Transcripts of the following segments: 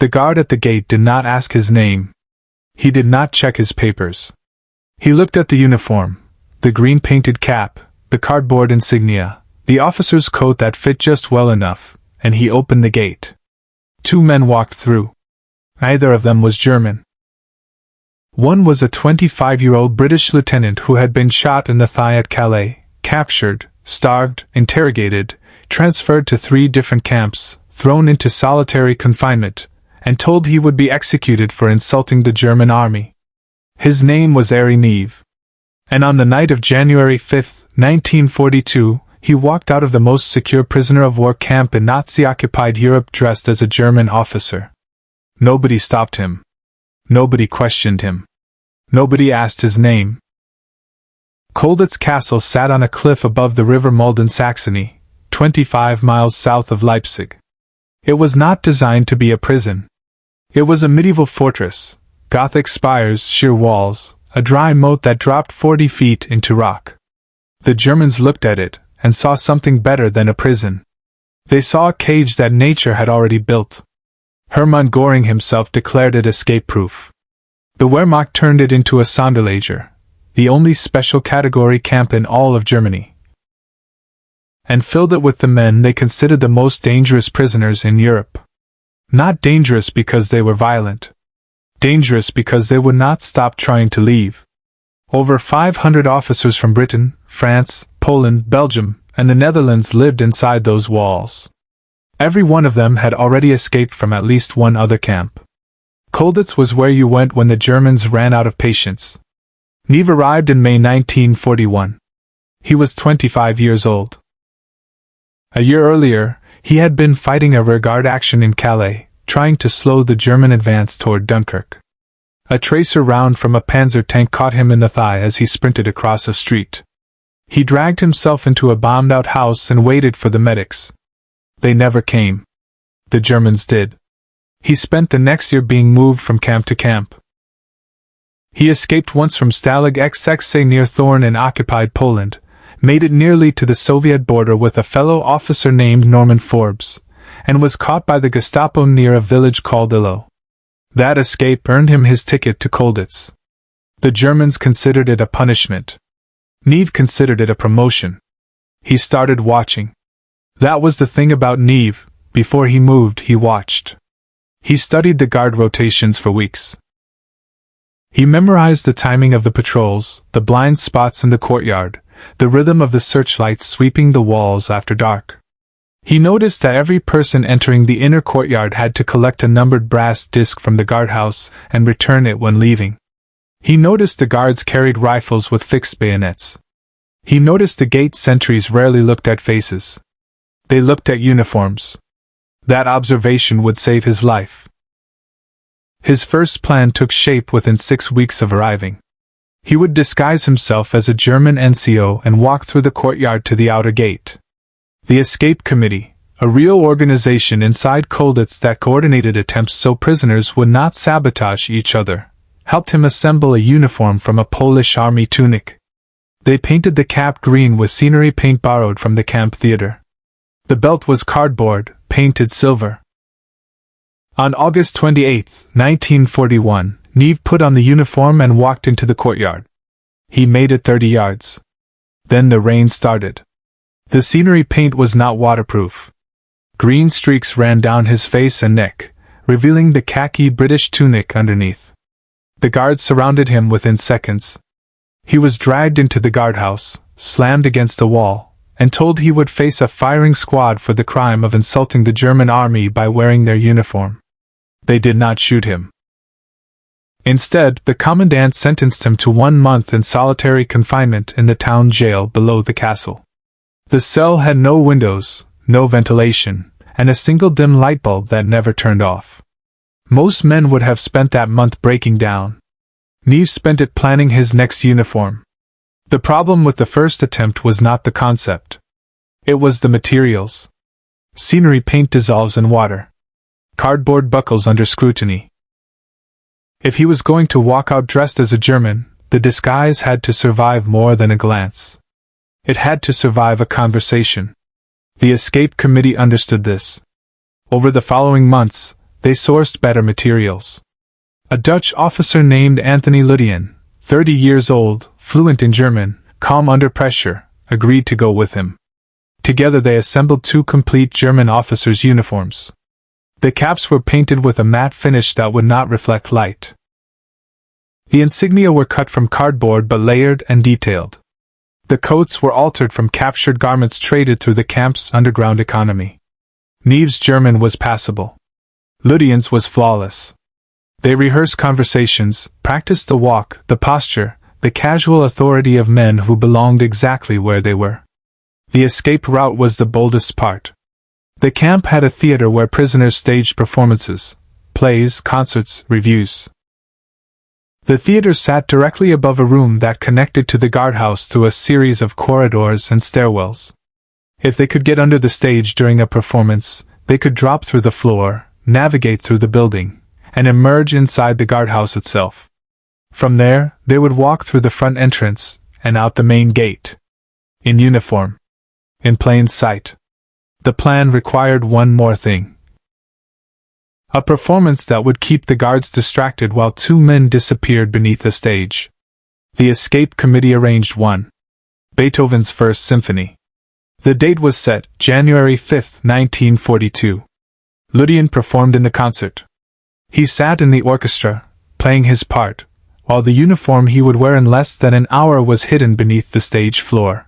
The guard at the gate did not ask his name. He did not check his papers. He looked at the uniform, the green painted cap, the cardboard insignia, the officer's coat that fit just well enough, and he opened the gate. 2 men walked through. Neither of them was German. One was a 25-year-old British lieutenant who had been shot in the thigh at Calais, captured, starved, interrogated, transferred to 3 different camps, thrown into solitary confinement, and told he would be executed for insulting the German army. His name was Airey Neave. And on the night of January 5, 1942, he walked out of the most secure prisoner of war camp in Nazi-occupied Europe dressed as a German officer. Nobody stopped him. Nobody questioned him. Nobody asked his name. Colditz Castle sat on a cliff above the river Mulde in Saxony, 25 miles south of Leipzig. It was not designed to be a prison. It was a medieval fortress, Gothic spires, sheer walls, a dry moat that dropped 40 feet into rock. The Germans looked at it and saw something better than a prison. They saw a cage that nature had already built. Hermann Göring himself declared it escape-proof. The Wehrmacht turned it into a Sonderlager, the only special category camp in all of Germany, and filled it with the men they considered the most dangerous prisoners in Europe. Not dangerous because they were violent. Dangerous because they would not stop trying to leave. Over 500 officers from Britain, France, Poland, Belgium, and the Netherlands lived inside those walls. Every one of them had already escaped from at least one other camp. Colditz was where you went when the Germans ran out of patience. Neave arrived in May 1941. He was 25 years old. A year earlier, he had been fighting a rearguard action in Calais, trying to slow the German advance toward Dunkirk. A tracer round from a panzer tank caught him in the thigh as he sprinted across a street. He dragged himself into a bombed-out house and waited for the medics. They never came. The Germans did. He spent the next year being moved from camp to camp. He escaped once from Stalag XXA near Thorn in occupied Poland, made it nearly to the Soviet border with a fellow officer named Norman Forbes, and was caught by the Gestapo near a village called Illo. That escape earned him his ticket to Colditz. The Germans considered it a punishment. Neave considered it a promotion. He started watching. That was the thing about Neave. Before he moved, he watched. He studied the guard rotations for weeks. He memorized the timing of the patrols, the blind spots in the courtyard, the rhythm of the searchlights sweeping the walls after dark. He noticed that every person entering the inner courtyard had to collect a numbered brass disc from the guardhouse and return it when leaving. He noticed the guards carried rifles with fixed bayonets. He noticed the gate sentries rarely looked at faces. They looked at uniforms. That observation would save his life. His first plan took shape within 6 weeks of arriving. He would disguise himself as a German NCO and walk through the courtyard to the outer gate. The Escape Committee, a real organization inside Colditz that coordinated attempts so prisoners would not sabotage each other, helped him assemble a uniform from a Polish army tunic. They painted the cap green with scenery paint borrowed from the camp theater. The belt was cardboard, painted silver. On August 28, 1941, Neave put on the uniform and walked into the courtyard. He made it 30 yards. Then the rain started. The scenery paint was not waterproof. Green streaks ran down his face and neck, revealing the khaki British tunic underneath. The guards surrounded him within seconds. He was dragged into the guardhouse, slammed against the wall, and told he would face a firing squad for the crime of insulting the German army by wearing their uniform. They did not shoot him. Instead, the commandant sentenced him to 1 month in solitary confinement in the town jail below the castle. The cell had no windows, no ventilation, and a single dim light bulb that never turned off. Most men would have spent that month breaking down. Neave spent it planning his next uniform. The problem with the first attempt was not the concept. It was the materials. Scenery paint dissolves in water. Cardboard buckles under scrutiny. If he was going to walk out dressed as a German, the disguise had to survive more than a glance. It had to survive a conversation. The Escape Committee understood this. Over the following months, they sourced better materials. A Dutch officer named Anthony Ludian, 30 years old, fluent in German, calm under pressure, agreed to go with him. Together they assembled 2 complete German officers' uniforms. The caps were painted with a matte finish that would not reflect light. The insignia were cut from cardboard but layered and detailed. The coats were altered from captured garments traded through the camp's underground economy. Neave's German was passable. Ludian's was flawless. They rehearsed conversations, practiced the walk, the posture, the casual authority of men who belonged exactly where they were. The escape route was the boldest part. The camp had a theater where prisoners staged performances, plays, concerts, reviews. The theater sat directly above a room that connected to the guardhouse through a series of corridors and stairwells. If they could get under the stage during a performance, they could drop through the floor, navigate through the building, and emerge inside the guardhouse itself. From there, they would walk through the front entrance and out the main gate. In uniform. In plain sight. The plan required one more thing. A performance that would keep the guards distracted while 2 men disappeared beneath the stage. The escape committee arranged one. Beethoven's First Symphony. The date was set, January 5, 1942. Ludian performed in the concert. He sat in the orchestra, playing his part, while the uniform he would wear in less than an hour was hidden beneath the stage floor.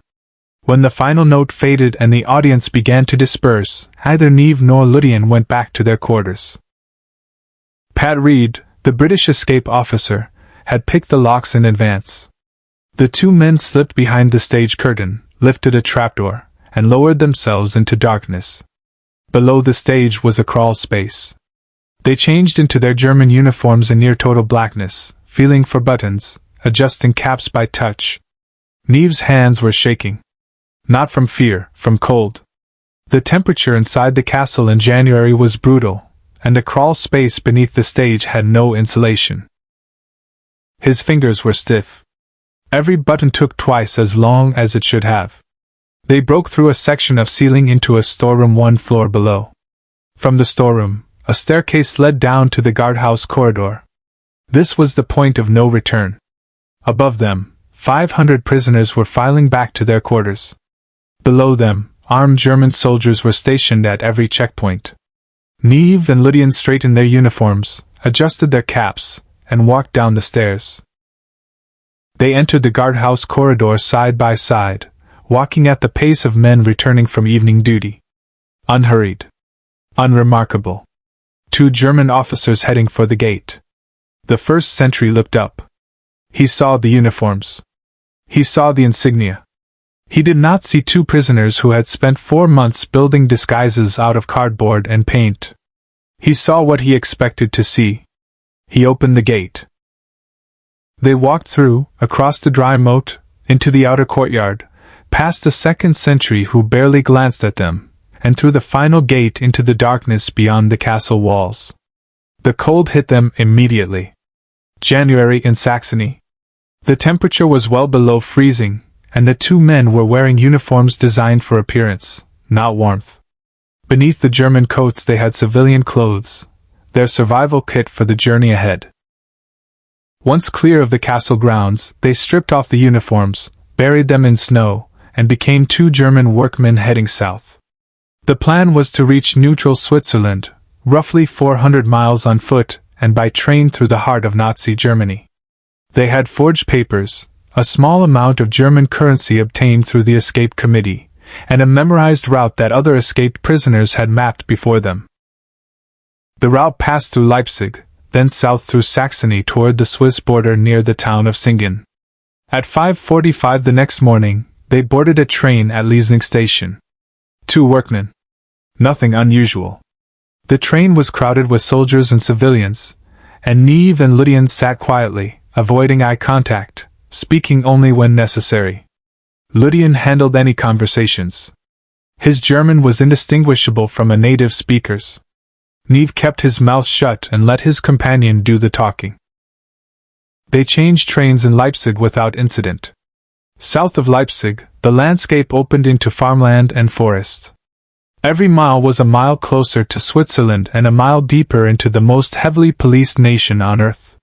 When the final note faded and the audience began to disperse, neither Neave nor Ludian went back to their quarters. Pat Reed, the British escape officer, had picked the locks in advance. The 2 men slipped behind the stage curtain, lifted a trapdoor, and lowered themselves into darkness. Below the stage was a crawl space. They changed into their German uniforms in near total blackness, feeling for buttons, adjusting caps by touch. Neave's hands were shaking. Not from fear, from cold. The temperature inside the castle in January was brutal, and the crawl space beneath the stage had no insulation. His fingers were stiff. Every button took twice as long as it should have. They broke through a section of ceiling into a storeroom 1 floor below. From the storeroom, a staircase led down to the guardhouse corridor. This was the point of no return. Above them, 500 prisoners were filing back to their quarters. Below them, armed German soldiers were stationed at every checkpoint. Neave and Ludian straightened their uniforms, adjusted their caps, and walked down the stairs. They entered the guardhouse corridor side by side, walking at the pace of men returning from evening duty. Unhurried. Unremarkable. 2 German officers heading for the gate. The first sentry looked up. He saw the uniforms. He saw the insignia. He did not see 2 prisoners who had spent 4 months building disguises out of cardboard and paint. He saw what he expected to see. He opened the gate. They walked through, across the dry moat, into the outer courtyard, past the second sentry who barely glanced at them, and through the final gate into the darkness beyond the castle walls. The cold hit them immediately. January in Saxony. The temperature was well below freezing, and the 2 men were wearing uniforms designed for appearance, not warmth. Beneath the German coats they had civilian clothes, their survival kit for the journey ahead. Once clear of the castle grounds, they stripped off the uniforms, buried them in snow, and became 2 German workmen heading south. The plan was to reach neutral Switzerland, roughly 400 miles on foot, and by train through the heart of Nazi Germany. They had forged papers, a small amount of German currency obtained through the escape committee, and a memorized route that other escaped prisoners had mapped before them. The route passed through Leipzig, then south through Saxony toward the Swiss border near the town of Singen. At 5:45 the next morning, they boarded a train at Liesling station. 2 workmen. Nothing unusual. The train was crowded with soldiers and civilians, and Neave and Ludian sat quietly, avoiding eye contact, speaking only when necessary. Ludian handled any conversations. His German was indistinguishable from a native speaker's. Neave kept his mouth shut and let his companion do the talking. They changed trains in Leipzig without incident. South of Leipzig, the landscape opened into farmland and forest. Every mile was a mile closer to Switzerland and a mile deeper into the most heavily policed nation on earth.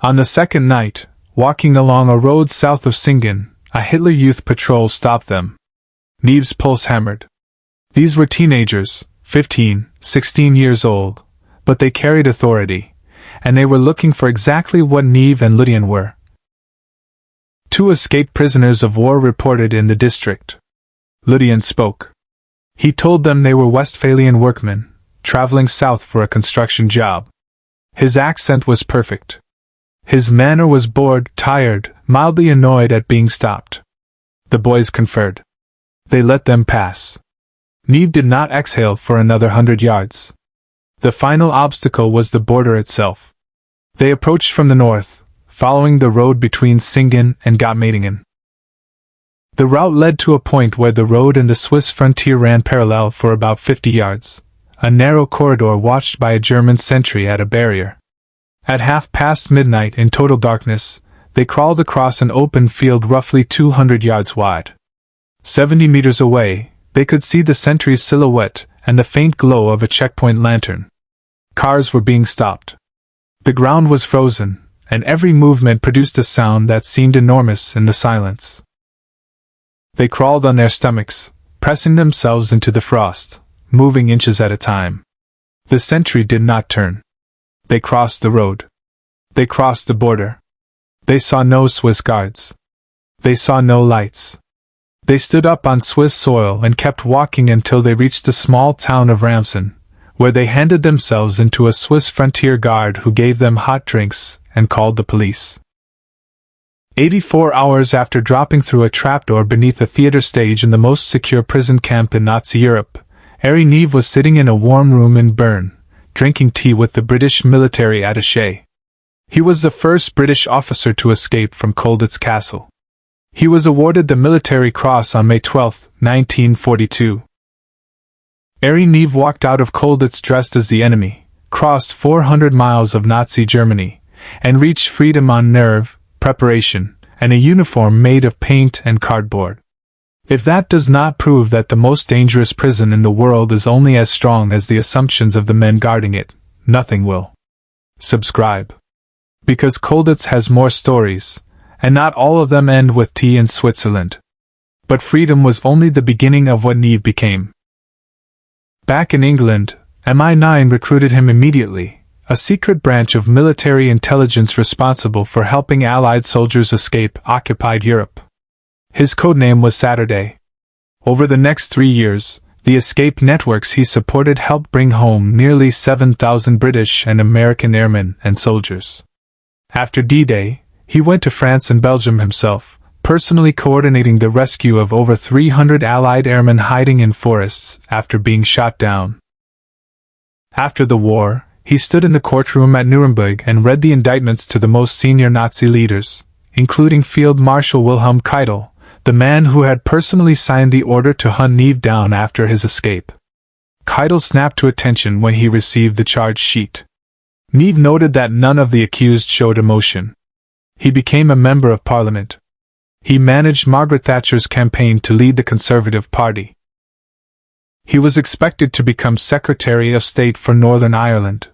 On the second night, walking along a road south of Singen, a Hitler Youth patrol stopped them. Neave's pulse hammered. These were teenagers, 15, 16 years old, but they carried authority, and they were looking for exactly what Neave and Lieutenant were. 2 escaped prisoners of war reported in the district. Lieutenant spoke. He told them they were Westphalian workmen, traveling south for a construction job. His accent was perfect. His manner was bored, tired, mildly annoyed at being stopped. The boys conferred. They let them pass. Neave did not exhale for another 100 yards. The final obstacle was the border itself. They approached from the north, following the road between Singen and Gottmatingen. The route led to a point where the road and the Swiss frontier ran parallel for about 50 yards, a narrow corridor watched by a German sentry at a barrier. At midnight in total darkness, they crawled across an open field roughly 200 yards wide. 70 meters away, they could see the sentry's silhouette and the faint glow of a checkpoint lantern. Cars were being stopped. The ground was frozen, and every movement produced a sound that seemed enormous in the silence. They crawled on their stomachs, pressing themselves into the frost, moving inches at a time. The sentry did not turn. They crossed the road. They crossed the border. They saw no Swiss guards. They saw no lights. They stood up on Swiss soil and kept walking until they reached the small town of Ramsen, where they handed themselves into a Swiss frontier guard who gave them hot drinks and called the police. 84 hours after dropping through a trapdoor beneath a theater stage in the most secure prison camp in Nazi Europe, Airey Neave was sitting in a warm room in Bern, drinking tea with the British military attaché. He was the first British officer to escape from Colditz Castle. He was awarded the Military Cross on May 12, 1942. Airey Neave walked out of Colditz dressed as the enemy, crossed 400 miles of Nazi Germany, and reached freedom on nerve, preparation, and a uniform made of paint and cardboard. If that does not prove that the most dangerous prison in the world is only as strong as the assumptions of the men guarding it, nothing will. Subscribe. Because Colditz has more stories, and not all of them end with tea in Switzerland. But freedom was only the beginning of what Neave became. Back in England, MI9 recruited him immediately, a secret branch of military intelligence responsible for helping Allied soldiers escape occupied Europe. His codename was Saturday. Over the next 3 years, the escape networks he supported helped bring home nearly 7,000 British and American airmen and soldiers. After D-Day, he went to France and Belgium himself, personally coordinating the rescue of over 300 Allied airmen hiding in forests after being shot down. After the war, he stood in the courtroom at Nuremberg and read the indictments to the most senior Nazi leaders, including Field Marshal Wilhelm Keitel, the man who had personally signed the order to hunt Neave down after his escape. Keitel snapped to attention when he received the charge sheet. Neave noted that none of the accused showed emotion. He became a member of Parliament. He managed Margaret Thatcher's campaign to lead the Conservative Party. He was expected to become Secretary of State for Northern Ireland.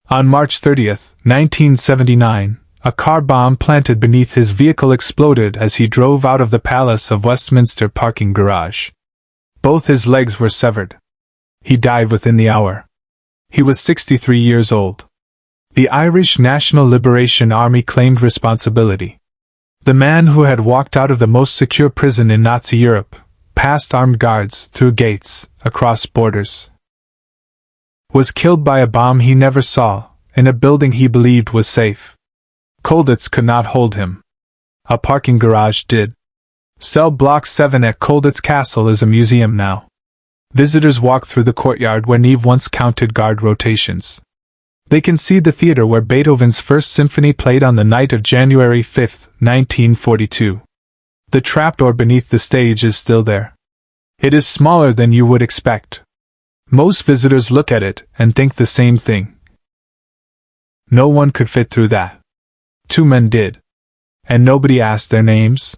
On March 30, 1979, a car bomb planted beneath his vehicle exploded as he drove out of the Palace of Westminster parking garage. Both his legs were severed. He died within the hour. He was 63 years old. The Irish National Liberation Army claimed responsibility. The man who had walked out of the most secure prison in Nazi Europe, past armed guards, through gates, across borders, was killed by a bomb he never saw, in a building he believed was safe. Colditz could not hold him. A parking garage did. Cell Block 7 at Colditz Castle is a museum now. Visitors walk through the courtyard where Neave once counted guard rotations. They can see the theater where Beethoven's First Symphony played on the night of January 5, 1942. The trapdoor beneath the stage is still there. It is smaller than you would expect. Most visitors look at it and think the same thing. No one could fit through that. 2 men did. And nobody asked their names.